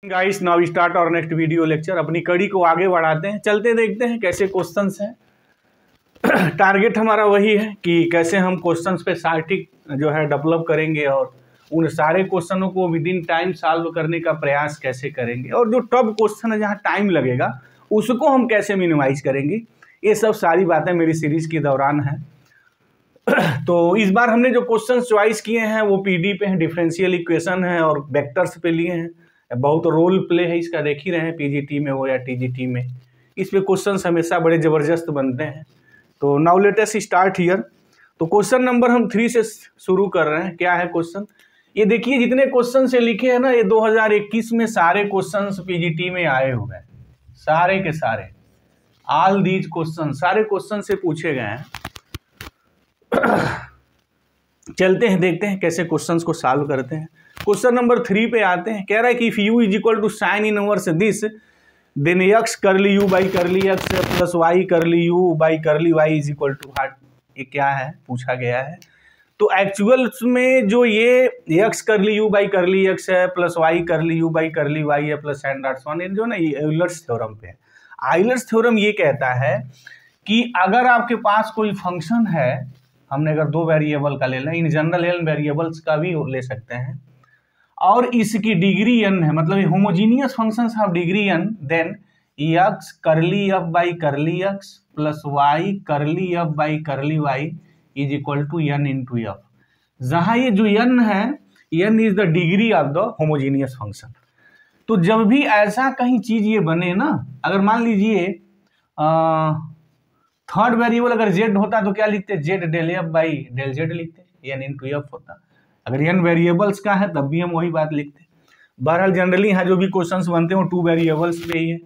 Guys now start और next video lecture. अपनी कड़ी को आगे बढ़ाते हैं, चलते देखते हैं कैसे क्वेश्चंस हैं। टारगेट हमारा वही है कि कैसे हम क्वेश्चंस पे सार्टिक जो है डेवलप करेंगे और उन सारे क्वेश्चनों को विद इन टाइम सॉल्व करने का प्रयास कैसे करेंगे, और जो टफ क्वेश्चन है जहाँ टाइम लगेगा उसको हम कैसे मिनिमाइज करेंगे। ये सब सारी बातें मेरी सीरीज के दौरान है। तो इस बार हमने जो क्वेश्चन चॉइस किए हैं वो पीडी पे हैं, डिफरेंशियल इक्वेशन है और वेक्टर्स पे लिए हैं। बहुत रोल प्ले है इसका, देख ही रहे हैं, पीजीटी में हो या टीजीटी में, इस पे क्वेश्चंस हमेशा बड़े ज़बरदस्त बनते हैं। तो now let us start here. तो क्वेश्चन नंबर हम 3 से शुरू कर रहे हैं। क्या है क्वेश्चन, ये देखिए जितने क्वेश्चन से लिखे हैं ना, ये 2021 में सारे क्वेश्चन पीजीटी में आए हुए हैं, सारे के सारे, ऑल दीज क्वेश्चन, सारे क्वेश्चन से पूछे गए हैं। चलते हैं देखते हैं कैसे क्वेश्चंस को सॉल्व करते हैं। क्वेश्चन नंबर 3 पे आते हैं। कह रहा है कि if u is equal to sine inverse this then x curly you by curly x plus y curly you by curly y is equal to heart. ये क्या है पूछा गया है। तो एक्चुअल में जो ये x curly you by curly x है plus y curly you by curly Y है plus and dot so on, जो ना यूलर्स थ्योरम पे है। आइलर्स थ्योरम ये कहता है कि अगर आपके पास कोई फंक्शन है, हमने अगर 2 वेरिएबल का ले लें, इन जनरल एन वेरिएबल्स का भी ले सकते हैं, और इसकी डिग्री n है, मतलब homogeneous functions of degree n, then x curly f by curly x plus y curly f by curly y is equal to n into f. जहां ये जो n है, n is the degree of the homogeneous function. तो जब भी ऐसा कहीं चीज ये बने ना, अगर मान लीजिए थर्ड वेरिएबल अगर z होता तो क्या लिखते, z del F by del z लिखते, n इंटू एफ होता। अगर n वेरिएबल्स का है तब भी हम वही बात लिखते। बहरहाल जनरली यहाँ जो भी क्वेश्चंस बनते हैं वो 2 वेरिएबल्स पे ही है।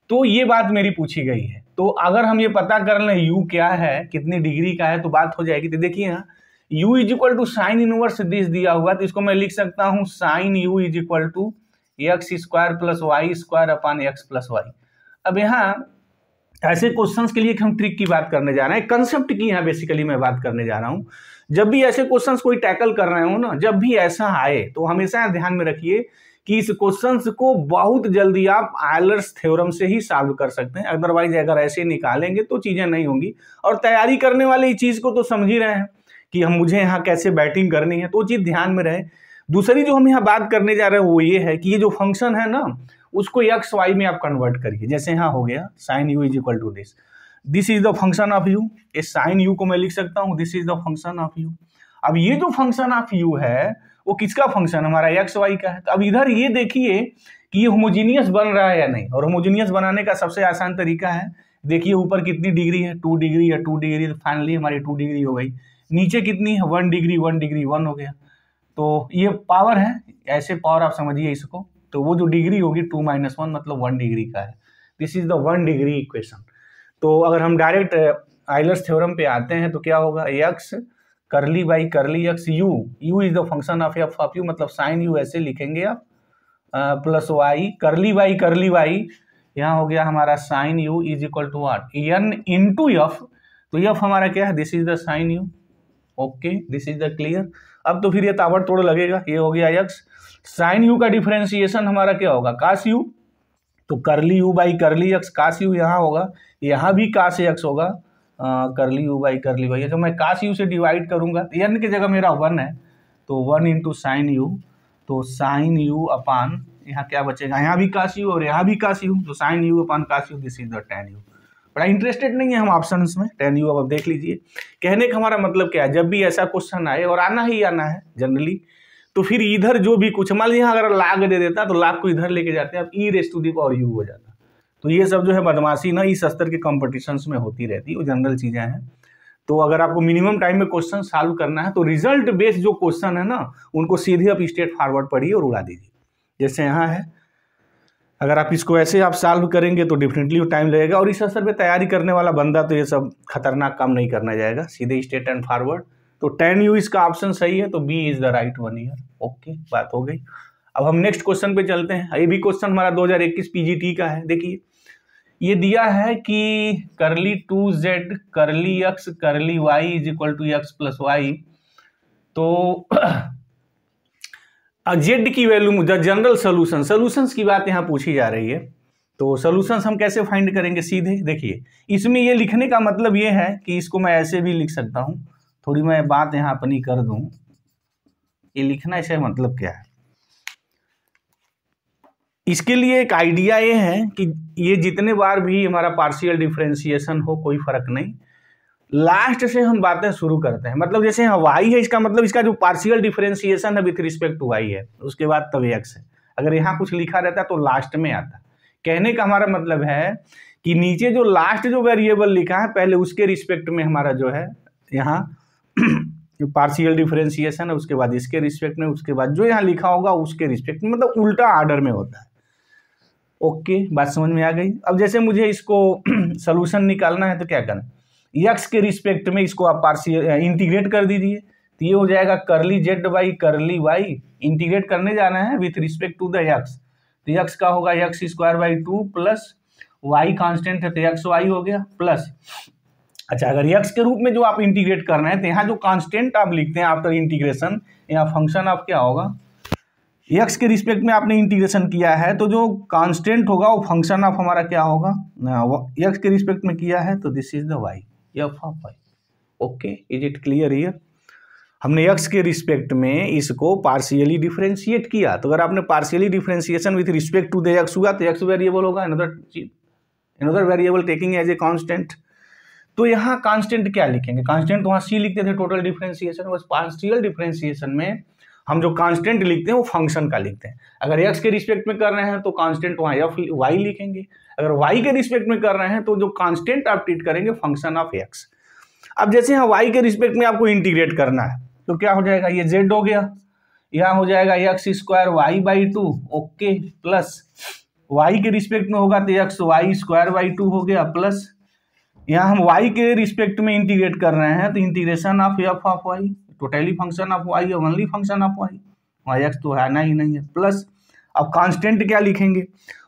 तो ये बात मेरी पूछी गई है। तो अगर हम ये पता कर लें u क्या है, कितनी डिग्री का है, तो बात हो जाएगी। तो देखिए यहाँ u is equal to sine inverse this दिया हुआ, तो इसको मैं लिख सकता हूँ sine u is equal to X square plus Y square upon X plus Y. अब यहाँ ऐसे क्वेश्चंस के लिए हम ट्रिक की बात करने जा रहे हैं, कंसेप्ट की यहाँ बेसिकली मैं बात करने जा रहा हूँ। जब भी ऐसे क्वेश्चंस कोई टैकल कर रहे हो ना, जब भी ऐसा आए तो हमेशा ध्यान में रखिए कि इस क्वेश्चंस को बहुत जल्दी आप आयलर्स थ्योरम से ही सॉल्व कर सकते हैं। अदरवाइज अगर ऐसे निकालेंगे तो चीजें नहीं होंगी। और तैयारी करने वाले इस चीज को तो समझ ही रहे हैं कि हम मुझे यहाँ कैसे बैटिंग करनी है, तो चीज ध्यान में रहे। दूसरी जो हम यहाँ बात करने जा रहे हैं वो ये है कि ये जो फंक्शन है ना, उसको एक्स वाई में आप कन्वर्ट करिए। जैसे यहाँ हो गया sine U is equal to this, this is the function of U. इस साइन यू को मैं लिख सकता हूँ this is the function of U. अब ये जो फंक्शन ऑफ यू है वो किसका फंक्शन, हमारा एक्स वाई का है। तो अब इधर ये देखिए कि ये होमोजीनियस बन रहा है या नहीं। और होमोजीनियस बनाने का सबसे आसान तरीका है, देखिए ऊपर कितनी डिग्री है, 2 डिग्री है, 2 डिग्री, तो फाइनली हमारी 2 डिग्री हो गई। नीचे कितनी है, 1 डिग्री, 1 डिग्री, 1 हो गया। तो ये पावर है, ऐसे पावर आप समझिए इसको। तो वो जो डिग्री होगी 2 - 1 मतलब 1 डिग्री का है। This is the 1 degree equation. तो अगर हम डायरेक्ट आइलर्स थ्योरम पे आते हैं तो क्या होगा, एक्स करली by curly x you is the function of F of you, मतलब साइन यू ऐसे लिखेंगे आप, प्लस वाई करली वाई, यहाँ हो गया हमारा sine U is equal to what, N into F. तो एफ हमारा क्या है, this is the sine U. Okay, this is the clear. अब तो फिर ये ताबड़तोड़ लगेगा। ये हो गया एक्स, साइन यू का डिफरेंशिएशन हमारा क्या होगा, कास यू। तो curly you by curly X, cos U यहाँ होगा, यहाँ भी कास एक्स होगा, करली यू बाई करली वाई। जब मैं कास यू से डिवाइड करूंगा तो एन की जगह मेरा 1 है, तो 1 इंटू साइन यू, तो साइन यू अपान यहाँ क्या बचेगा, यहाँ भी कास यू और यहाँ भी कास यू, तो sine U upon cos U, this is the tan U. बड़ा इंटरेस्टेड नहीं है हम ऑप्शंस में, टेन यू अब देख लीजिए। कहने का हमारा मतलब क्या है, जब भी ऐसा क्वेश्चन आए, और आना ही आना है जनरली, तो फिर इधर जो भी कुछ, मान लीजिए अगर लाग दे देता तो लाग को इधर लेके जाते हैं, अब e raise to the power u हो जाता। तो ये सब जो है बदमाशी ना इस स्तर के कॉम्पिटिशन्स में होती रहती है, वो जनरल चीजें हैं। तो अगर आपको मिनिमम टाइम में क्वेश्चन सॉल्व करना है तो रिजल्ट बेस्ड जो क्वेश्चन है ना, उनको सीधे आप स्ट्रेट फॉरवर्ड पढ़िए और उड़ा दीजिए। जैसे यहाँ है, अगर आप इसको ऐसे आप सॉल्व करेंगे तो डेफिनेटली वो टाइम लगेगा। और इस स्तर पे तैयारी करने वाला बंदा तो ये सब खतरनाक काम नहीं करना जाएगा, सीधे स्ट्रेट एंड फॉरवर्ड। तो टेन यू इसका ऑप्शन सही है, तो B is the right one here. Okay, बात हो गई। अब हम नेक्स्ट क्वेश्चन पे चलते हैं। ये भी क्वेश्चन हमारा 2021 पीजीटी का है। देखिए ये दिया है कि करली 2z करली x curly y is equal to X plus Y. तो जेड की value the general solution, solutions की बात यहाँ पूछी जा रही है। तो सोल्यूशंस हम कैसे फाइंड करेंगे? सीधे देखिए, इसमें ये लिखने का मतलब ये है कि इसको मैं ऐसे भी लिख सकता हूँ। थोड़ी मैं बात यहाँ अपनी कर दूँ, ये लिखना इसका मतलब क्या है। इसके लिए एक आइडिया ये है कि ये जितने बार भी हमारा पार्शियल डिफरेंशिएशन हो कोई फर्क नहीं, लास्ट से हम बातें शुरू करते हैं। मतलब जैसे यहाँ वाई है, इसका मतलब इसका जो पार्शियल डिफरेंशिएशन है विथ रिस्पेक्ट टू वाई है, उसके बाद तब एक्स है। अगर यहाँ कुछ लिखा रहता तो लास्ट में आता। कहने का हमारा मतलब है कि नीचे जो लास्ट जो वेरिएबल लिखा है पहले उसके रिस्पेक्ट में हमारा जो है यहाँ पार्शियल डिफरेंशिएशन है, उसके बाद इसके रिस्पेक्ट में, उसके बाद जो यहाँ लिखा होगा उसके रिस्पेक्ट में, मतलब उल्टा ऑर्डर में होता है। ओके, बात समझ में आ गई। अब जैसे मुझे इसको सोल्यूशन निकालना है तो क्या करना, यक्स के रिस्पेक्ट में इसको आप पार्शियल इंटीग्रेट कर दीजिए, तो ये हो जाएगा curly Z by curly Y. Integrate करने जाना है with respect to the X, तो यक्स का होगा X square by 2 plus Y constant है तो यक्स वाई हो गया प्लस। अच्छा, अगर यक्स के रूप में जो आप इंटीग्रेट करना है तो यहाँ जो कांस्टेंट आप लिखते हैं आफ्टर इंटीग्रेशन, यहाँ फंक्शन आप क्या होगा, यक्स के रिस्पेक्ट में आपने इंटीग्रेशन किया है तो जो कांस्टेंट होगा वो फंक्शन ऑफ हमारा क्या होगा, यक्स के रिस्पेक्ट में किया है तो this is the Y, F of Y. Okay, is it clear here? हमने यक्स के रिस्पेक्ट में इसको पार्शियली डिफरेंशिएट किया, तो अगर आपने partially differentiation with respect to the X हुआ तो यक्स वेरिएबल होगा, another variable taking as a constant. तो यहाँ कांस्टेंट क्या लिखेंगे, कांस्टेंट वहाँ सी लिखते थे टोटल डिफरेंशिएशन, बस पार्शियल डिफरेंशिएशन में हम जो कांस्टेंट लिखते हैं वो फंक्शन का लिखते हैं। अगर एक्स के रिस्पेक्ट में कर रहे हैं तो कांस्टेंट वहाँ एफ वाई लिखेंगे, अगर वाई के रिस्पेक्ट में कर रहे हैं तो जो कांस्टेंट आप ट्रीट करेंगे फंक्शन ऑफ एक्स। अब जैसे यहाँ वाई के रिस्पेक्ट में आपको इंटीग्रेट करना है तो क्या हो जाएगा, ये जेड हो गया, यहाँ हो जाएगा X square Y by 2, okay, plus Y के रिस्पेक्ट में होगा तो एक्स वाई स्क्वायर बाई 2 हो गया प्लस, यहाँ हम y के रिस्पेक्ट में इंटीग्रेट कर रहे हैं तो integration of F of Y, totally function of Y है, ओनली फंक्शन ऑफ वाई, वहाँ एक्स तो आना ही नहीं है प्लस। अब कांस्टेंट क्या लिखेंगे,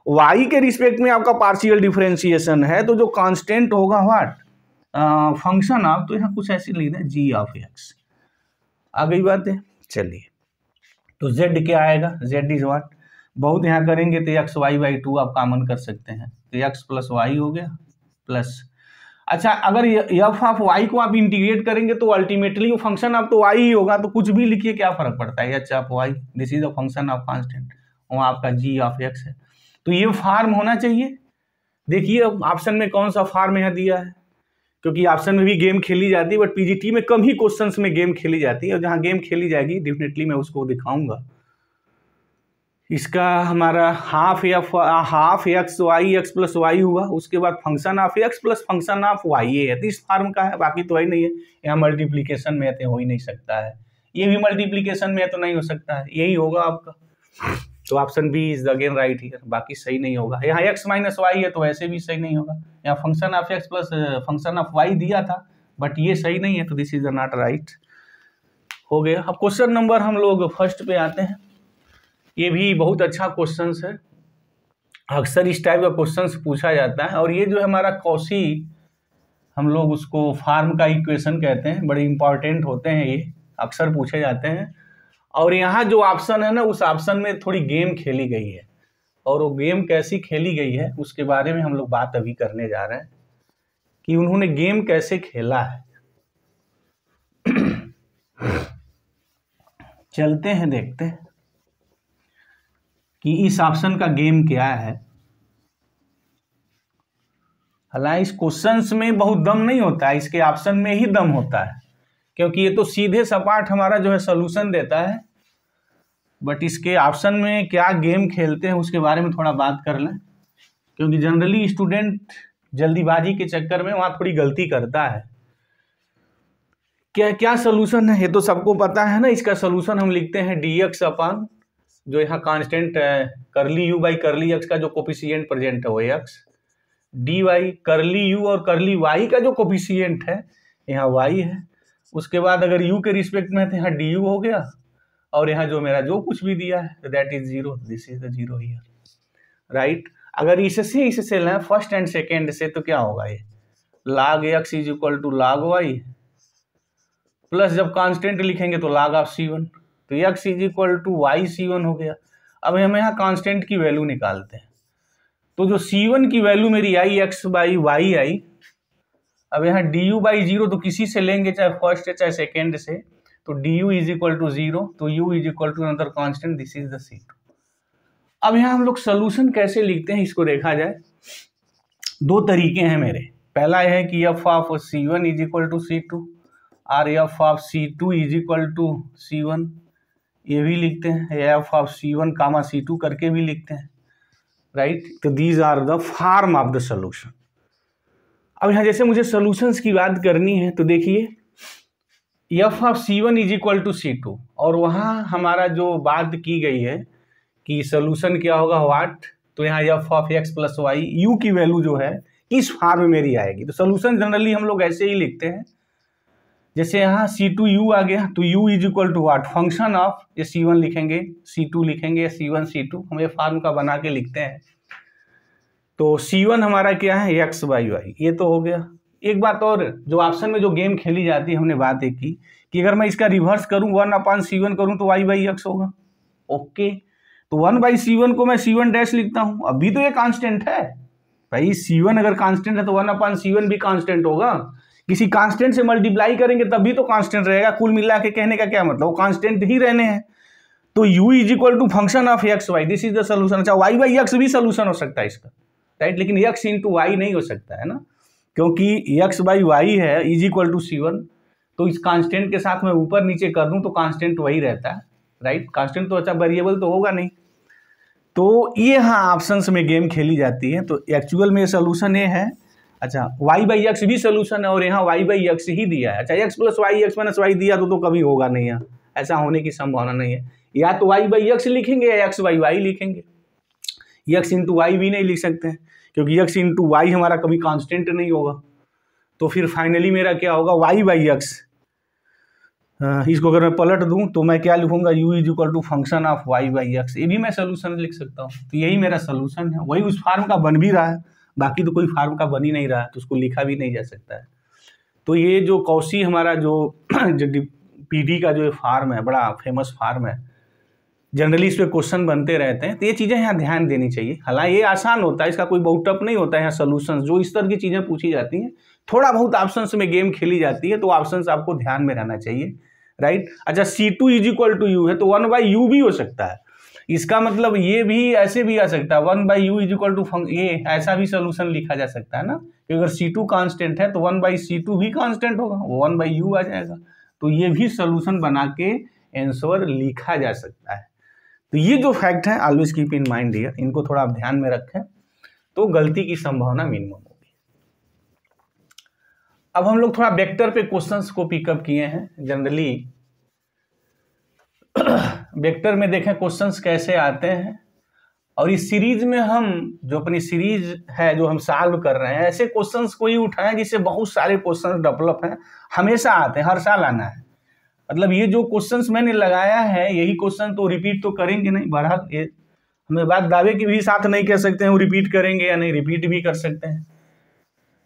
y के रिस्पेक्ट में आपका पार्शियल डिफरेंशिएशन है तो जो कांस्टेंट होगा व्हाट, फंक्शन ऑफ, तो यहाँ कुछ ऐसे लिख दें जी ऑफ एक्स। आ गई बात है? चलिए, तो z क्या आएगा, z इज व्हाट, बहुत यहाँ करेंगे तो एक्स वाई बाई 2 आप कॉमन कर सकते हैं तो एक्स प्लस वाई हो गया प्लस। अच्छा, अगर एफ ऑफ वाई को आप इंटीग्रेट करेंगे तो अल्टीमेटली वो फंक्शन ऑफ तो वाई ही होगा, तो कुछ भी लिखिए क्या फर्क पड़ता है, H of Y, this is the function of constant, वहाँ आपका जी ऑफ एक्स है। तो ये फॉर्म होना चाहिए। देखिए ऑप्शन में कौन सा फॉर्म यहाँ दिया है, क्योंकि ऑप्शन में भी गेम खेली जाती है बट पीजीटी में कम ही क्वेश्चंस में गेम खेली जाती है, और जहाँ गेम खेली जाएगी डेफिनेटली मैं उसको दिखाऊंगा। इसका हमारा half X Y X plus Y हुआ, उसके बाद function of X plus function of Y है, तो इस फॉर्म का है, बाकी तो ही नहीं है। यहाँ मल्टीप्लीकेशन में है तो हो ही नहीं सकता है, ये भी मल्टीप्लीकेशन में है तो नहीं हो सकता है, यही होगा आपका। तो option B is again right here, बाकी सही नहीं होगा। यहाँ एक्स माइनस वाई है तो ऐसे भी सही नहीं होगा, यहाँ function of X plus function of Y दिया था बट ये सही नहीं है, तो दिस इज नॉट राइट हो गया। अब क्वेश्चन नंबर हम लोग फर्स्ट पे आते हैं। ये भी बहुत अच्छा क्वेश्चन है, अक्सर इस टाइप का क्वेश्चन पूछा जाता है, और ये जो है हमारा कॉशी, हम लोग उसको फार्म का इक्वेशन कहते हैं, बड़े इंपॉर्टेंट होते हैं, ये अक्सर पूछे जाते हैं। और यहाँ जो ऑप्शन है ना, उस ऑप्शन में थोड़ी गेम खेली गई है, और वो गेम कैसी खेली गई है उसके बारे में हम लोग बात अभी करने जा रहे हैं कि उन्होंने गेम कैसे खेला है। चलते हैं देखते हैं कि इस ऑप्शन का गेम क्या है। हालांकि इस क्वेश्चंस में बहुत दम नहीं होता है, इसके ऑप्शन में ही दम होता है, क्योंकि ये तो सीधे सपाट हमारा जो है सोल्यूशन देता है, बट इसके ऑप्शन में क्या गेम खेलते हैं उसके बारे में थोड़ा बात कर लें, क्योंकि जनरली स्टूडेंट जल्दीबाजी के चक्कर में वहाँ थोड़ी गलती करता है। क्या क्या सोल्यूशन है ये तो सबको पता है ना। इसका सोल्यूशन हम लिखते हैं dx अपॉन जो यहाँ कांस्टेंट है करली यू बाई करली एक्स का जो कोफिशिएंट प्रेजेंट है वो x, D Y curly you और करली वाई का जो कोफिशिएंट है यहाँ वाई है। उसके बाद अगर यू के रिस्पेक्ट में है तो यहाँ डी यू हो गया, और यहाँ जो मेरा जो कुछ भी दिया है that is zero, this is the zero here, right. अगर इससे लें फर्स्ट एंड सेकेंड से तो क्या होगा, ये log x is equal to log y plus जब कांस्टेंट लिखेंगे तो log ऑफ c1, तो x is equal to Y C1 हो गया। अब हम यहाँ कांस्टेंट की वैल्यू निकालते हैं, तो जो C1 की वैल्यू मेरी आई x बाई वाई आई। अब यहाँ du बाई जीरो तो किसी से लेंगे, चाहे फर्स्ट है चाहे सेकेंड से, तो du is equal to zero, तो u is equal to another constant, this is the C2। अब यहाँ हम लोग सोल्यूशन कैसे लिखते हैं इसको देखा जाए। दो तरीके हैं मेरे। पहला है कि F of C1 is equal to C2 और F of C2 is equal to C1, ये भी लिखते हैं, F of C1 comma C2 करके भी लिखते हैं, राइट। तो these are the form of the solution. अब यहाँ जैसे मुझे सोल्यूशंस की बात करनी है, तो देखिए F of C1 is equal to C2, और वहाँ हमारा जो बात की गई है कि सोल्यूशन क्या होगा व्हाट, तो यहाँ F of x plus Y, U की वैल्यू जो है किस फॉर्म में मेरी आएगी। तो सोल्यूशन जनरली हम लोग ऐसे ही लिखते हैं, जैसे यहाँ C2u आ गया, तो u is equal to what, function of, ये C1 लिखेंगे, C2 लिखेंगे, C1 C2 हम ये फॉर्म का बना के लिखते हैं। तो C1 हमारा क्या है, x बाई वाई, ये तो हो गया। एक बात और, जो ऑप्शन में जो गेम खेली जाती है, हमने बात एक की कि अगर मैं इसका रिवर्स करूँ 1/C1 करूँ तो y बाई x होगा। ओके, तो 1/C1 को मैं C1 डैश लिखता हूँ। अभी तो ये कांस्टेंट है भाई, C1 अगर कांस्टेंट है तो 1/C1 भी कांस्टेंट होगा। किसी कांस्टेंट से मल्टीप्लाई करेंगे तभी तो कांस्टेंट रहेगा। कुल मिला के कहने का क्या मतलब, वो कांस्टेंट ही रहने हैं। तो u is equal to function of X Y, this is the solution. अच्छा, y बाई एक्स भी सोल्यूशन हो सकता है इसका, राइट, लेकिन x इंटू वाई नहीं हो सकता है ना, क्योंकि x बाई वाई है इज इक्वल टू C1। तो इस कांस्टेंट के साथ मैं ऊपर नीचे कर दूं तो कांस्टेंट वही रहता है, राइट। कांस्टेंट तो अच्छा वेरिएबल तो होगा नहीं। तो ये हाँ ऑप्शंस में गेम खेली जाती है। तो एक्चुअल में सोल्यूशन ये है। अच्छा, y बाई एक्स भी सोल्यूशन है और यहाँ y बाई एक्स ही दिया है। अच्छा, x plus Y X minus Y दिया तो कभी होगा नहीं है, ऐसा होने की संभावना नहीं है। या तो y बाई एक्स लिखेंगे या x बाई वाई लिखेंगे। x इंटू वाई भी नहीं लिख सकते हैं, क्योंकि x इंटू वाई हमारा कभी कांस्टेंट नहीं होगा। तो फिर फाइनली मेरा क्या होगा, y बाई एक्स, इसको अगर मैं पलट दूं तो मैं क्या लिखूंगा, u is equal to function of y by X. ये भी मैं सोल्यूशन लिख सकता हूँ। तो यही मेरा सोल्यूशन है, वही उस फार्म का बन भी रहा है, बाकी तो कोई फार्म का बन ही नहीं रहा है, तो उसको लिखा भी नहीं जा सकता है। तो ये जो कौशी हमारा जो PD का जो फार्म है, बड़ा फेमस फार्म है, जनरली इस पर क्वेश्चन बनते रहते हैं। तो ये चीज़ें यहाँ ध्यान देनी चाहिए। हालांकि ये आसान होता है, इसका कोई बहुत टफ नहीं होता है। यहाँ सोल्यूशन जो इस तरह की चीज़ें पूछी जाती हैं, थोड़ा बहुत ऑप्शंस में गेम खेली जाती है, तो ऑप्शंस आपको ध्यान में रहना चाहिए, राइट। अच्छा, C2 is equal to you है, तो 1/u भी हो सकता है। इसका मतलब ये भी ऐसे भी आ सकता है, 1/u इज इक्वल टू, ये ऐसा भी सोल्यूशन लिखा जा सकता है ना, कि अगर C2 कांस्टेंट है तो 1/C2 भी कांस्टेंट होगा, वो 1/u आ जाएगा। तो ये भी सोल्यूशन बना के आंसर लिखा जा सकता है। तो ये जो फैक्ट है always keep in mind here, इनको थोड़ा आप ध्यान में रखें तो गलती की संभावना मिनिमम होगी। अब हम लोग थोड़ा वेक्टर पे क्वेश्चंस को पिकअप किए हैं। जनरली वेक्टर में देखें क्वेश्चंस कैसे आते हैं, और इस सीरीज में हम जो अपनी सीरीज है जो हम सॉल्व कर रहे हैं, ऐसे क्वेश्चंस को ही उठाएं जिससे बहुत सारे क्वेश्चंस डेवलप हैं, हमेशा आते हैं, हर साल आना है। मतलब ये जो क्वेश्चंस मैंने लगाया है, यही क्वेश्चन तो रिपीट तो करेंगे नहीं। बहरहाल ये हमें बात दावे की भी साथ नहीं कह सकते हैं वो रिपीट करेंगे या नहीं, रिपीट भी कर सकते हैं,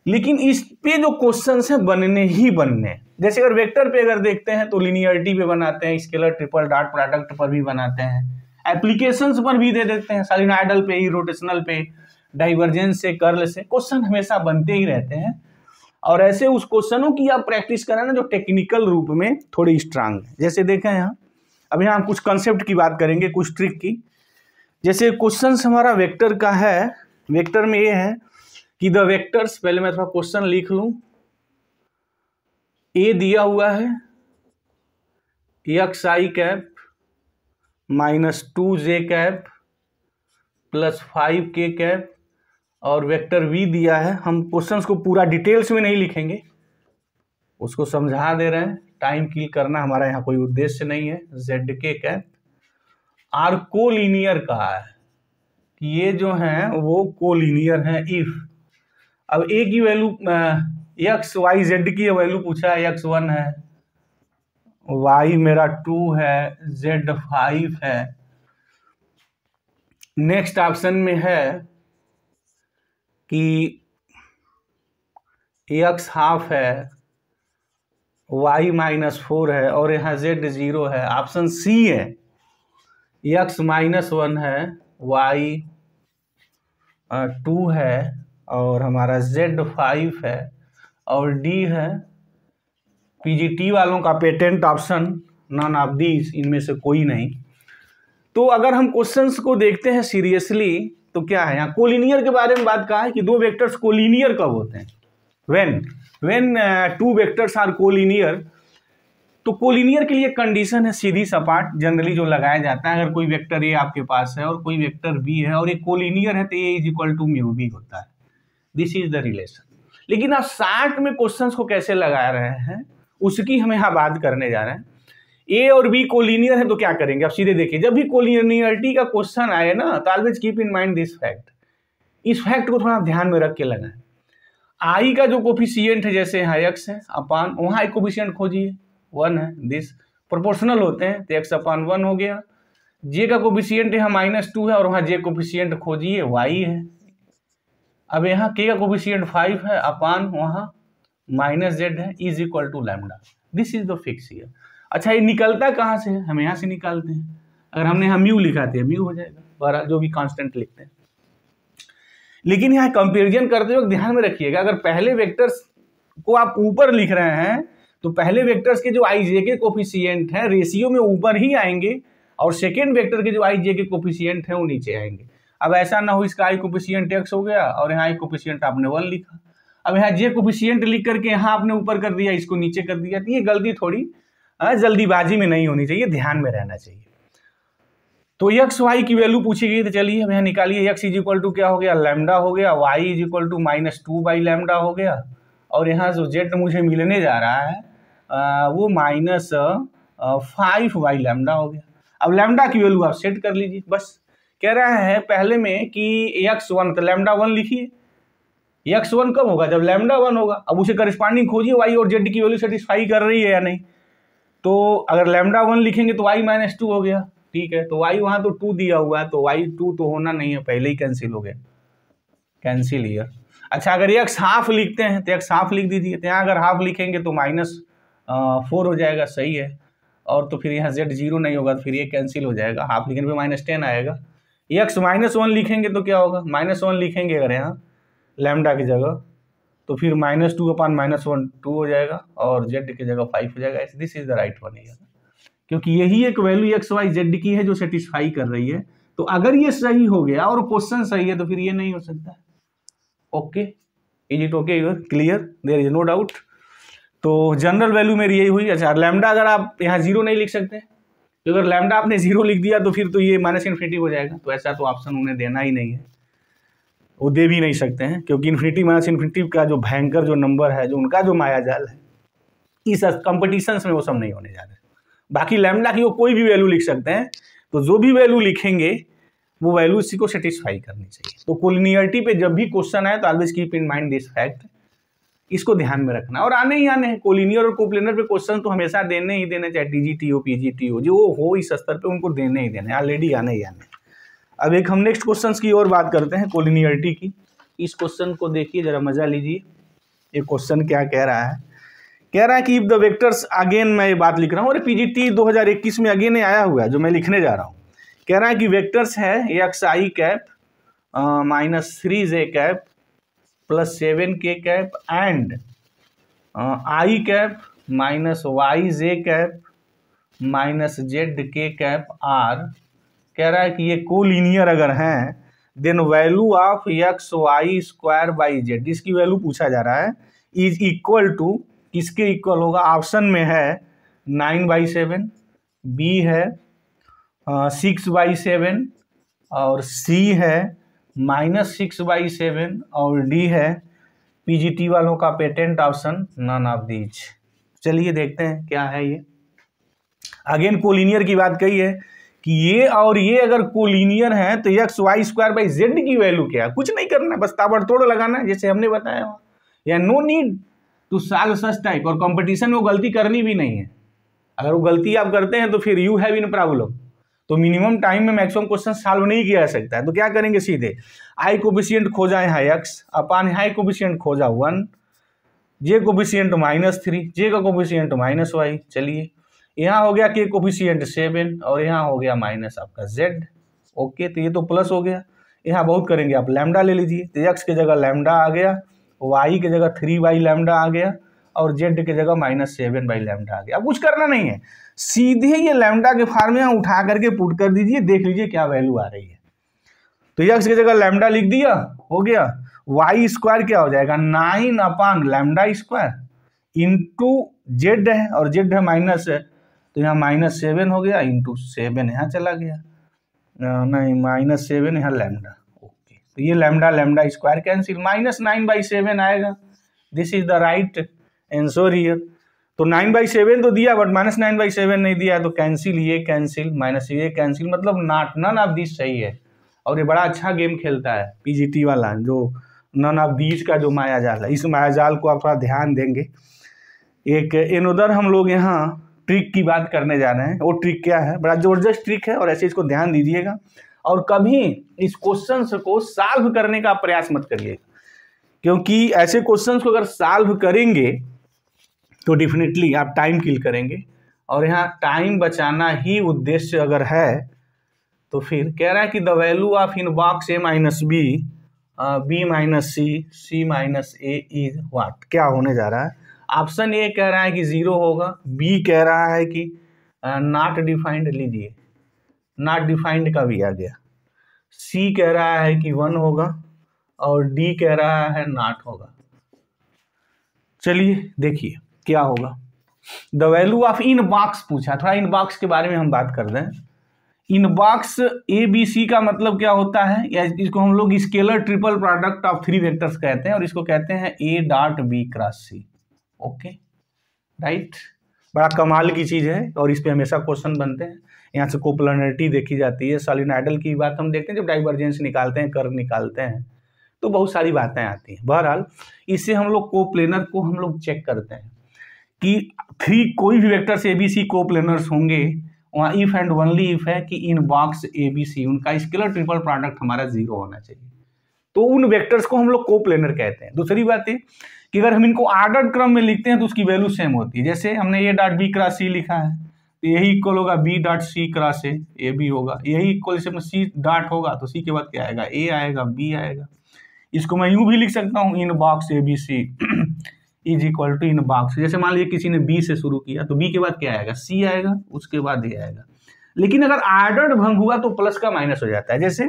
लेकिन इस पे जो क्वेश्चंस हैं बनने ही बनने। जैसे अगर वेक्टर पे अगर देखते हैं तो लिनियरिटी पे बनाते हैं, स्केलर ट्रिपल डॉट प्रोडक्ट पर भी बनाते हैं, एप्लीकेशंस पर भी दे देते हैं, साइनोइडल पे, इरोटेशनल पे, डाइवर्जेंस से, कर्ल से क्वेश्चन हमेशा बनते ही रहते हैं। और ऐसे उस क्वेश्चनों की आप प्रैक्टिस करें ना जो टेक्निकल रूप में थोड़ी स्ट्रांग है। जैसे देखें यहाँ, अब यहाँ हम कुछ कंसेप्ट की बात करेंगे, कुछ ट्रिक की। जैसे क्वेश्चन हमारा वेक्टर का है, वेक्टर में ये है कि द वेक्टर्स, पहले मैं थोड़ा क्वेश्चन लिख लूं। ए दिया हुआ है xi cap minus 2j cap plus 5k cap, और वेक्टर v दिया है। हम क्वेश्चंस को पूरा डिटेल्स में नहीं लिखेंगे, उसको समझा दे रहे हैं, टाइम किल करना हमारा यहाँ कोई उद्देश्य नहीं है। zk कैप आर कोलिनियर कहा है कि ये जो है वो कोलिनियर है इफ, अब a की वैल्यू x y z की वैल्यू पूछा है, x1 है, y मेरा 2 है, z 5 है। नेक्स्ट ऑप्शन में है कि x हाफ है, y -4 है और यहाँ z 0 है, ऑप्शन सी है। x -1 है, y 2 है और हमारा z 5 है और d है पीजीटी वालों का patent option, none of these, इनमें से कोई नहीं। तो अगर हम क्वेश्चंस को देखते हैं सीरियसली तो क्या है, यहाँ कोलिनियर के बारे में बात कहा है कि दो वेक्टर्स कोलिनियर कब होते हैं, when two vectors are collinear. तो कोलिनियर के लिए कंडीशन है सीधी सपाट जनरली जो लगाया जाता है, अगर कोई वेक्टर ए आपके पास है और कोई वेक्टर बी है और एक कोलिनियर है तो a is equal to mu b होता है, दिस इज द रिलेशन। लेकिन आप शार्ट में क्वेश्चंस को कैसे लगा रहे हैं उसकी हम यहाँ बात करने जा रहे हैं। ए और बी कोलिनियर है तो क्या करेंगे, आप सीधे देखिए, जब भी कोलिनियरिटी का क्वेश्चन आए ना तो always keep in mind this fact, इस फैक्ट को थोड़ा ध्यान में रख के लगाएं। आई का जो कोफिशिएंट है, जैसे यहाँ एक्स है अपान, वहाँ एक कोफिशिएंट खोजिए 1 है, दिस प्रोपोर्शनल होते हैं तो एक्स अपान 1 हो गया। जे का कोफिशिएंट यहाँ -2 है और वहाँ जे कोफिशिएंट खोजिए वाई है। अब यहाँ के का कोफिशिएंट 5 है अपान वहाँ -z है, is equal to lambda, this is the fix here. अच्छा ये निकलता कहाँ से है, हम यहाँ से निकालते हैं। अगर हमने यहाँ म्यू लिखा था म्यू हो जाएगा, बहरहाल जो भी कांस्टेंट लिखते हैं। लेकिन यहाँ कंपैरिजन करते वक्त ध्यान में रखिएगा, अगर पहले वेक्टर्स को आप ऊपर लिख रहे हैं तो पहले वेक्टर्स के जो आई जे के कोफिशिएंट हैं रेशियो में ऊपर ही आएंगे और सेकेंड वेक्टर के जो आई जे के कोफिशिएंट हैं वो नीचे आएंगे। अब ऐसा ना हो इसका आई कोफिशिएंट एक्स हो गया और यहाँ आई कोफिशिएंट आपने 1 लिखा, अब यहाँ जे कोफिशिएंट लिख करके यहाँ आपने ऊपर कर दिया, इसको नीचे कर दिया, तो ये गलती थोड़ी जल्दीबाजी में नहीं होनी चाहिए, ध्यान में रहना चाहिए। तो एक्स वाई की वैल्यू पूछी गई तो चलिए अब यहाँ निकालिए, एक्स इज इक्वल टू क्या हो गया, लैम्डा हो गया, Y is equal to -2 by lambda हो गया और यहाँ जो जेड मुझे मिलने जा रहा है वो -5 बाई लैम्डा हो गया। अब लैम्डा की वैल्यू आप सेट कर लीजिए, बस कह रहा है पहले में कि x1 तो लैम्डा 1 लिखिए, x1 कब होगा, जब लैम्डा 1 होगा। अब उसे करस्पॉन्डिंग खोजिए वाई और जेड की वैल्यू सेटिस्फाई कर रही है या नहीं। तो अगर लैम्डा 1 लिखेंगे तो y -2 हो गया, ठीक है, तो y वहाँ तो 2 दिया हुआ है तो y 2 तो होना नहीं है, पहले ही कैंसिल हो गया, कैंसिल हियर। अच्छा अगर x हाफ लिखते हैं तो x हाफ लिख दीजिए, तो यहाँ अगर हाफ लिखेंगे तो -4 हो जाएगा, सही है। और तो फिर यहाँ z 0 नहीं होगा तो फिर ये कैंसिल हो जाएगा, हाफ लिखने पे -10 आएगा। x -1 लिखेंगे तो क्या होगा, -1 लिखेंगे अगर यहाँ लैम्डा की जगह तो फिर -2 अपान -1 2 हो जाएगा और z की जगह 5 हो जाएगा, this is the right one here, क्योंकि यही एक वैल्यू एक्स वाई जेड की है जो सेटिस्फाई कर रही है। तो अगर ये सही हो गया और क्वेश्चन सही है तो फिर ये नहीं हो सकता। Okay, is it okay, your clear, there is no doubt. तो जनरल वैल्यू मेरी यही हुई। अच्छा लैम्डा अगर आप यहाँ 0 नहीं लिख सकते, तो अगर लैम्डा आपने 0 लिख दिया तो फिर तो ये -इन्फिनिटी हो जाएगा, तो ऐसा तो ऑप्शन उन्हें देना ही नहीं है, वो दे भी नहीं सकते हैं, क्योंकि इन्फिनिटी -इन्फिनिटी का जो भयंकर जो नंबर है, जो उनका जो मायाजाल है, इस कंपटीशन में वो सब नहीं होने जा रहे। बाकी लैम्डा की वो कोई भी वैल्यू लिख सकते हैं, तो जो भी वैल्यू लिखेंगे वो वैल्यू इसी को सेटिस्फाई करनी चाहिए। तो कोलिनियरिटी पे जब भी क्वेश्चन आए तो always keep in mind this fact, इसको ध्यान में रखना। और आने ही आने हैं कोलिनियर और कोप्लेनर पे क्वेश्चन तो हमेशा देने ही देने, चाहे टीजीटी हो पीजीटी हो, जो हो इस स्तर पे उनको देने ही देने, ऑलरेडी आने ही आने। अब एक हम नेक्स्ट क्वेश्चन की और बात करते हैं कोलिनियरिटी की। इस क्वेश्चन को देखिए जरा, मजा लीजिए। ये क्वेश्चन क्या कह रहा है, कह रहा है कि इफ द वेक्टर्स, अगेन मैं ये बात लिख रहा हूँ और पीजीटी 2021 में अगेन आया हुआ है जो मैं लिखने जा रहा हूँ। कह रहा है कि वेक्टर्स है X I cap -3j cap +7k cap and I cap -yj cap -zk cap are, कह रहा है कि ये कोलिनियर अगर हैं then value of X Y square by Z, इसकी वैल्यू पूछा जा रहा है, इज इक्वल टू, किसके इक्वल होगा, ऑप्शन में है 9/7, बी है 6/7 और सी है -6/7 और डी है पीजीटी वालों का patent option none of these. चलिए देखते हैं क्या है ये। अगेन कोलिनियर की बात कही है कि ये और ये अगर कोलिनियर है तो X Y square by Z की वैल्यू क्या है, कुछ नहीं करना है, बस ताबड़तोड़ लगाना है जैसे हमने बताया, या no need to solve such type. और कंपटीशन में वो गलती करनी भी नहीं है, अगर वो गलती आप करते हैं तो फिर यू हैव इन प्रॉब्लम। तो मिनिमम टाइम में मैक्सिमम क्वेश्चन सॉल्व नहीं किया जा सकता है। तो क्या करेंगे, सीधे आई कोफिशिएंट खोजा यहाँ एक्स अपान हाई कोफिशिएंट खोजा 1 जे कोफिशिएंट -3, जे का कोफिशिएंट -y। चलिए यहाँ हो गया के कोफिशिएंट 7 और यहाँ हो गया माइनस आपका z। ओके, तो ये तो प्लस हो गया। यहाँ बहुत करेंगे आप लैम्डा ले लीजिए, तो x के जगह लैम्डा आ गया, y के जगह 3 लैम्डा आ गया और z के जगह -7 लैम्डा आ गया। अब कुछ करना नहीं है, सीधे ये लैम्डा के फार्मूला उठा करके पुट कर दीजिए, देख लीजिए क्या वैल्यू आ रही है। तो x के जगह लैम्डा लिख दिया, हो गया। y स्क्वायर क्या हो जाएगा 9/λ² इंटू जेड है और जेड है माइनस है, तो यहाँ -7 हो गया इंटू 7 यहाँ चला गया, नहीं -7 यहाँ लैम्डा। ओके, तो ये लैम्डा स्क्वायर कैंसिल, -9/7 आएगा। This is the right answer here. तो 9/7 तो दिया बट -9/7 नहीं दिया, तो कैंसिल, ये कैंसिल, माइनस ये कैंसिल, मतलब नन ऑफ दिस सही है। और ये बड़ा अच्छा गेम खेलता है पीजीटी वाला, जो नन ऑफ दिस का जो मायाजाल है, इस मायाजाल को आप थोड़ा ध्यान देंगे। एक इनोदर हम लोग यहाँ ट्रिक की बात करने जा रहे हैं। वो ट्रिक क्या है, बड़ा जबरदस्त ट्रिक है और ऐसे इसको ध्यान दीजिएगा और कभी इस क्वेश्चन को सॉल्व करने का प्रयास मत करिएगा, क्योंकि ऐसे क्वेश्चंस को अगर सॉल्व करेंगे तो डेफिनेटली आप टाइम किल करेंगे और यहाँ टाइम बचाना ही उद्देश्य अगर है तो फिर कह रहा है कि the value of in box a minus B, B minus C, C minus A is what, क्या होने जा रहा है। ऑप्शन ए कह रहा है कि 0 होगा, बी कह रहा है कि नॉट डिफाइंड, लीजिए नॉट डिफाइंड का भी आ गया, सी कह रहा है कि 1 होगा और डी कह रहा है नॉट होगा। चलिए देखिए क्या होगा। The value of in box पूछा, थोड़ा इन बॉक्स के बारे में हम बात कर दें। इन बॉक्स ए बी सी का मतलब क्या होता है, या इसको हम लोग scalar triple product of 3 vectors कहते हैं और इसको कहते हैं A dot B cross C. Okay right, बड़ा कमाल की चीज़ है और इस पे हमेशा क्वेश्चन बनते हैं। यहाँ से कोप्लानरिटी देखी जाती है, सॉलिनॉइडल की बात हम देखते हैं, जब डाइवर्जेंस निकालते हैं, कर्व निकालते हैं, तो बहुत सारी बातें आती हैं। बहरहाल इससे हम लोग कोप्लेनर को हम लोग चेक करते हैं कि 3 कोई भी वेक्टर से ABC कोप्लेनर्स होंगे, वहाँ इफ एंड ओनली इफ है कि इन बॉक्स ABC उनका स्केलर ट्रिपल प्रोडक्ट हमारा 0 होना चाहिए, तो उन वेक्टर्स को हम लोग कोप्लेनर कहते हैं। दूसरी बात है कि अगर हम इनको आर्डर क्रम में लिखते हैं तो उसकी वैल्यू सेम होती है। जैसे हमने A dot B cross C लिखा है तो यही इक्वल होगा B dot C cross A B होगा, यही इक्वल जैसे सी डॉट होगा तो सी के बाद क्या आएगा, ए आएगा, बी आएगा। इसको मैं यूं भी लिख सकता हूँ, in box ABC is equal to in box, जैसे मान लीजिए किसी ने बी से शुरू किया तो बी के बाद क्या आएगा, सी आएगा, उसके बाद ए आएगा। लेकिन अगर आर्डर्ड भंग हुआ तो प्लस का माइनस हो जाता है। जैसे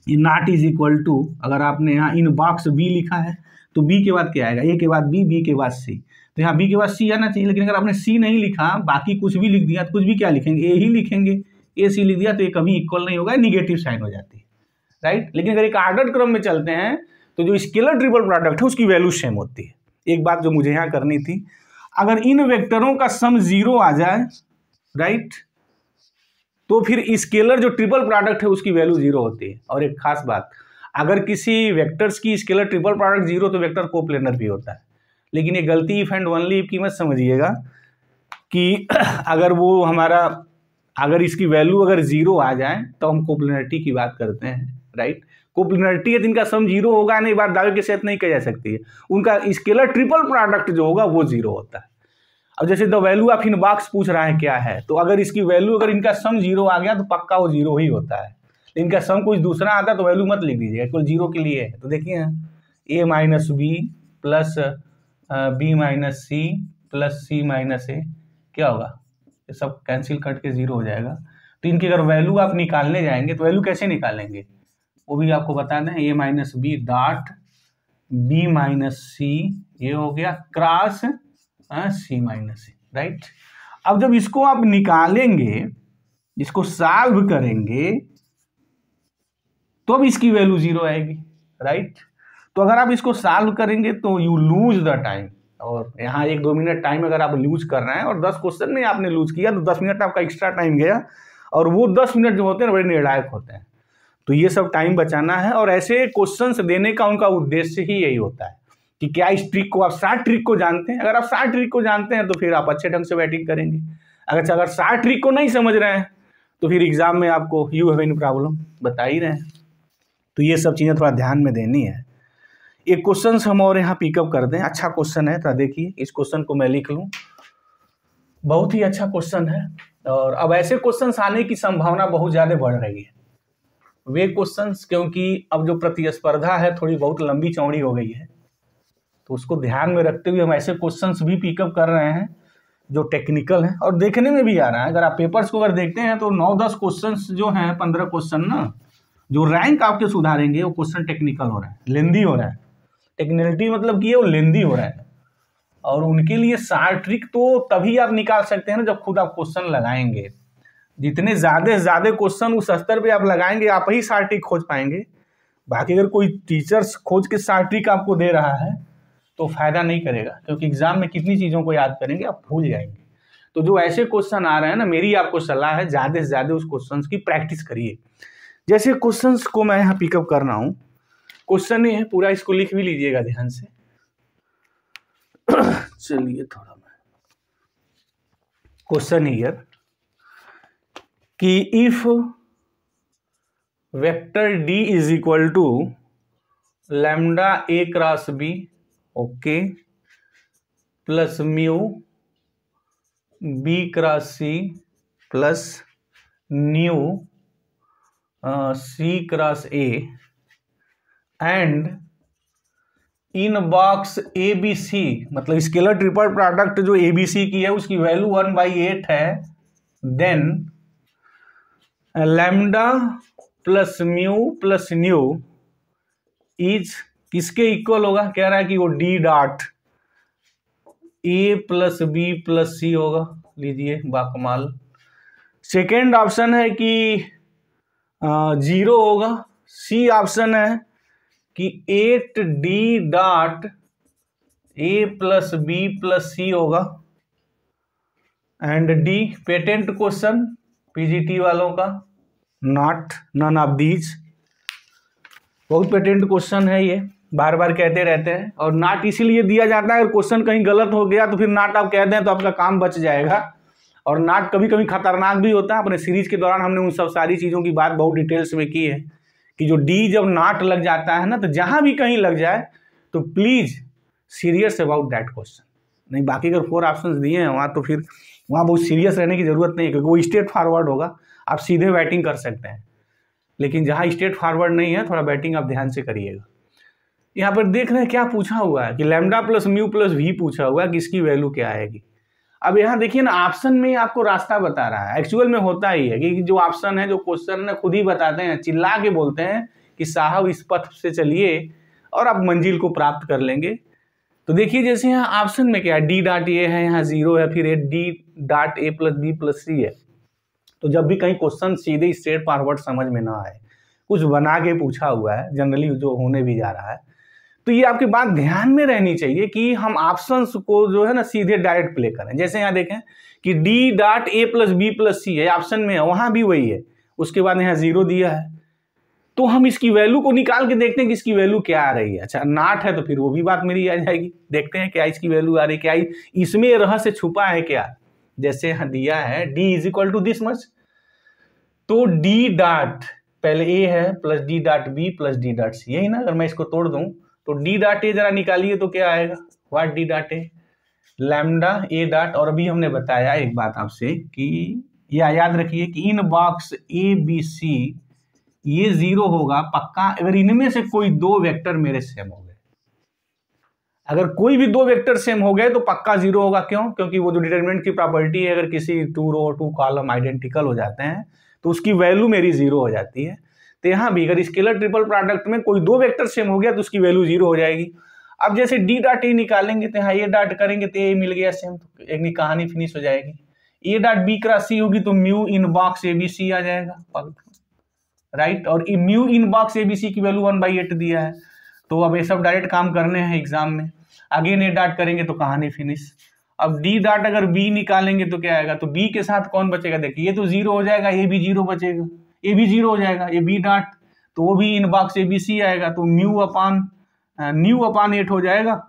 नॉट इज इक्वल टू, अगर आपने यहाँ इन बॉक्स बी लिखा है तो बी के बाद क्या आएगा, ए के बाद बी, बी के बाद सी, तो यहाँ बी के बाद सी आना चाहिए। लेकिन अगर आपने सी नहीं लिखा, बाकी कुछ भी लिख दिया तो कुछ भी क्या लिखेंगे, ए ही लिखेंगे। ए सी लिख दिया तो ये कभी इक्वल नहीं होगा, निगेटिव साइन हो जाती है, राइट। लेकिन अगर एक आर्डर्ड क्रम में चलते हैं तो जो स्केलर ट्रिपल प्रोडक्ट है उसकी वैल्यू सेम होती है। एक बात जो मुझे यहाँ करनी थी, अगर इन वेक्टरों का सम 0 आ जाए, राइट, तो फिर स्केलर जो ट्रिपल प्रोडक्ट है उसकी वैल्यू 0 होती है। और एक खास बात, अगर किसी वेक्टर्स की स्केलर ट्रिपल प्रोडक्ट 0 तो वेक्टर कोप्लेनर भी होता है। लेकिन ये गलती इफ एंड ओनली इफ की मत समझिएगा कि अगर वो हमारा, अगर इसकी वैल्यू अगर 0 आ जाए तो हम कोप्लेनरिटी की बात करते हैं, राइट। कोप्लेनरिटी है जिनका सम 0 होगा, नहीं बात दावे के साथ नहीं कही जा सकती है, उनका स्केलर ट्रिपल प्रोडक्ट जो होगा वो 0 होता है। अब जैसे the value of in box पूछ रहा है क्या है, तो अगर इसकी वैल्यू, अगर इनका सम 0 आ गया तो पक्का वो 0 ही होता है। इनका सम कुछ दूसरा आता है तो वैल्यू मत लिख दीजिएगा, केवल 0 के लिए है। तो देखिए a minus b plus b minus c plus c minus a, क्या होगा, ये सब कैंसिल कट के 0 हो जाएगा। तो इनकी अगर वैल्यू आप निकालने जाएंगे तो वैल्यू कैसे निकालेंगे वो भी आपको बता दें। a minus b dot b minus c, ये हो गया cross c minus a, right. अब जब इसको आप निकालेंगे, इसको सॉल्व करेंगे, तो अब इसकी वैल्यू 0 आएगी, राइट। तो अगर आप इसको सॉल्व करेंगे तो यू लूज द टाइम, और यहाँ 1-2 मिनट टाइम अगर आप लूज कर रहे हैं और 10 क्वेश्चन में आपने लूज किया तो 10 मिनट आपका एक्स्ट्रा टाइम गया, और वो 10 मिनट जो होते हैं बड़े निर्णायक होते हैं। तो ये सब टाइम बचाना है, और ऐसे क्वेश्चंस देने का उनका उद्देश्य ही यही होता है कि क्या इस ट्रिक को, आप 60 ट्रिक को जानते हैं। अगर आप 60 ट्रिक को जानते हैं तो फिर आप अच्छे ढंग से बैटिंग करेंगे। अगर 60 ट्रिक को नहीं समझ रहे हैं तो फिर एग्जाम में आपको यू हैव एनी प्रॉब्लम, बता ही रहे हैं। तो ये सब चीज़ें थोड़ा ध्यान में देनी है। एक क्वेश्चन हम और यहाँ पिकअप करते हैं। अच्छा क्वेश्चन है, तो देखिए इस क्वेश्चन को मैं लिख लूँ, बहुत ही अच्छा क्वेश्चन है। और अब ऐसे क्वेश्चंस आने की संभावना बहुत ज़्यादा बढ़ रही है, वे क्वेश्चंस, क्योंकि अब जो प्रतिस्पर्धा है थोड़ी बहुत लंबी चौड़ी हो गई है, तो उसको ध्यान में रखते हुए हम ऐसे क्वेश्चंस भी पिकअप कर रहे हैं जो टेक्निकल हैं और देखने में भी आ रहा है। अगर आप पेपर्स को अगर देखते हैं तो 9-10 क्वेश्चंस जो हैं, 15 क्वेश्चन ना, जो रैंक आपके सुधारेंगे वो क्वेश्चन टेक्निकल हो रहा है, लेंदी हो रहा है। टेक्निकलिटी मतलब कि वो लेंदी हो रहा है, और उनके लिए सार ट्रिक तो तभी आप निकाल सकते हैं ना जब खुद आप क्वेश्चन लगाएंगे। जितने ज़्यादा से ज़्यादा क्वेश्चन उस स्तर पे आप लगाएंगे, आप ही सार ट्रिक खोज पाएंगे। बाकी अगर कोई टीचर्स खोज के सार ट्रिक आपको दे रहा है तो फायदा नहीं करेगा, क्योंकि एग्जाम में कितनी चीज़ों को याद करेंगे, आप भूल जाएंगे। तो जो ऐसे क्वेश्चन आ रहे हैं ना, मेरी आपको सलाह है ज़्यादा से ज़्यादा उस क्वेश्चन की प्रैक्टिस करिए। जैसे क्वेश्चंस को मैं यहाँ पिकअप कर रहा हूँ, क्वेश्चन ये है, पूरा इसको लिख भी लीजिएगा ध्यान से। चलिए थोड़ा मैं क्वेश्चन हियर कि if vector D is equal to lambda A cross B, okay, plus mu B cross C plus nu C cross A, and in box A B C, मतलब स्केलर ट्रिपल प्रोडक्ट जो ए B C की है उसकी value 1/8 है, then lambda plus mu plus nu is किसके equal होगा? कह रहा है कि वो डी डॉट ए प्लस बी प्लस सी होगा। लीजिए बाकमाल। सेकेंड ऑप्शन है कि 0 होगा। सी ऑप्शन है कि 8D डॉट ए प्लस बी प्लस सी होगा। And D patent question PGT वालों का, नॉट नन ऑफ दीज। बहुत पेटेंट क्वेश्चन है ये, बार बार कहते रहते हैं, और नॉट इसीलिए दिया जाता है अगर क्वेश्चन कहीं गलत हो गया तो फिर नॉट आप कह दें तो आपका काम बच जाएगा। और नॉट कभी कभी खतरनाक भी होता है। अपने सीरीज के दौरान हमने उन सब सारी चीज़ों की बात बहुत डिटेल्स में की है कि जो डी जब नॉट लग जाता है ना, तो जहाँ भी कहीं लग जाए तो please serious about that question. नहीं, बाकी अगर 4 ऑप्शन दिए हैं वहाँ, तो फिर वहाँ बहुत सीरियस रहने की ज़रूरत नहीं है, क्योंकि वो स्ट्रेट फॉरवर्ड होगा, आप सीधे बैटिंग कर सकते हैं। लेकिन जहाँ स्ट्रेट फॉरवर्ड नहीं है, थोड़ा बैटिंग आप ध्यान से करिएगा। यहाँ पर देख रहे हैं क्या पूछा हुआ है कि lambda plus mu plus V पूछा हुआ है कि इसकी वैल्यू क्या आएगी। अब यहाँ देखिए ना, ऑप्शन में आपको रास्ता बता रहा है। एक्चुअल में होता ही है कि जो ऑप्शन है, जो क्वेश्चन है, खुद ही बताते हैं, चिल्ला के बोलते हैं कि साहब इस पथ से चलिए और आप मंजिल को प्राप्त कर लेंगे। तो देखिए जैसे यहाँ ऑप्शन में क्या है, डी डॉट ए है, यहाँ 0 है, फिर डी डॉट ए प्लस बी प्लस सी है। तो जब भी कहीं क्वेश्चन सीधे स्ट्रेट फॉरवर्ड समझ में ना आए, कुछ बना के पूछा हुआ है, जनरली जो होने भी जा रहा है, तो ये आपकी बात ध्यान में रहनी चाहिए कि हम ऑप्शंस को जो है ना सीधे डायरेक्ट प्ले करें। जैसे यहाँ देखें कि डी डॉट ए प्लस बी प्लस सी है, ऑप्शन में है, वहाँ भी वही है, उसके बाद यहाँ 0 दिया है, तो हम इसकी वैल्यू को निकाल के देखते हैं कि इसकी वैल्यू क्या आ रही है। अच्छा, नॉट है तो फिर वो भी बात मेरी आ जाएगी, देखते हैं क्या इसकी वैल्यू आ रही है, क्या इसमें रहस्य छुपा है क्या। जैसे यहाँ दिया है D is equal to this much, तो डी डॉट पहले ए है plus D dot B plus D dot C, यही ना। अगर मैं इसको तोड़ दूं तो डी डॉट ए जरा निकालिए तो क्या आएगा, what D dot A, lambda A dot. और अभी हमने बताया एक बात आपसे कि या याद रखिए कि इन बॉक्स ए बी सी ये 0 होगा पक्का अगर इनमें से कोई 2 वेक्टर मेरे सेम हो गए। अगर कोई भी 2 वेक्टर सेम हो गए तो पक्का 0 होगा। क्यों? क्योंकि वो जो डिटरमिनेंट की प्रॉपर्टी है, अगर किसी 2 रो 2 कॉलम आइडेंटिकल हो जाते हैं तो उसकी वैल्यू मेरी 0 हो जाती है। तो यहाँ भी अगर स्केलर ट्रिपल प्रोडक्ट में कोई 2 वेक्टर सेम हो गया तो उसकी वैल्यू 0 हो जाएगी। अब जैसे डी डॉट ए निकालेंगे तो यहाँ ए डॉट करेंगे तो ए मिल गया सेम, तो एक कहानी फिनिश हो जाएगी। A dot B cross C होगी तो mu in box A B C आ जाएगा, राइट। और mu in box A B C की वैल्यू 1/8 दिया है, तो अब ये सब डायरेक्ट काम करने हैं एग्जाम में। अगेन ए डॉट करेंगे तो कहानी फिनिश। अब डी डॉट अगर बी निकालेंगे तो क्या आएगा, तो बी के साथ कौन बचेगा, देखिए ये तो 0 हो जाएगा, ए भी 0 बचेगा, ए भी 0 हो जाएगा, ये बी डॉट तो वो भी इन बॉक्स ए बी सी आएगा, तो न्यू अपान 8 हो जाएगा,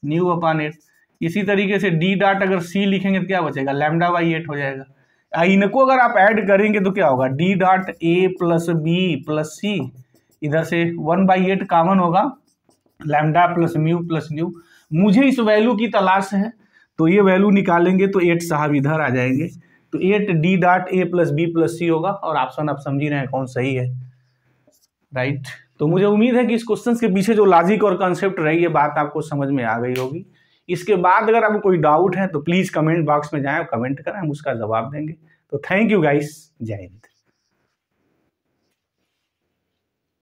न्यू अपान 8। इसी तरीके से डी डॉट अगर सी लिखेंगे तो क्या बचेगा, लैम्डा बाई 8 हो जाएगा। इनको अगर आप ऐड करेंगे तो क्या होगा, डी डॉट ए प्लस बी प्लस सी, इधर से 1/8 कॉमन होगा lambda plus mu plus nu, मुझे इस वैल्यू की तलाश है, तो ये वैल्यू निकालेंगे तो 8 साहब इधर आ जाएंगे, तो 8 डी डॉट ए प्लस बी प्लस सी होगा, और ऑप्शन आप समझ ही रहे हैं कौन सही है, राइट। तो मुझे उम्मीद है कि इस क्वेश्चन के पीछे जो लॉजिक और कंसेप्ट रही है बात आपको समझ में आ गई होगी। इसके बाद अगर आपको कोई डाउट है तो प्लीज़ कमेंट बॉक्स में जाएं और कमेंट करें, हम उसका जवाब देंगे। तो थैंक यू गाइस, जय हिंद।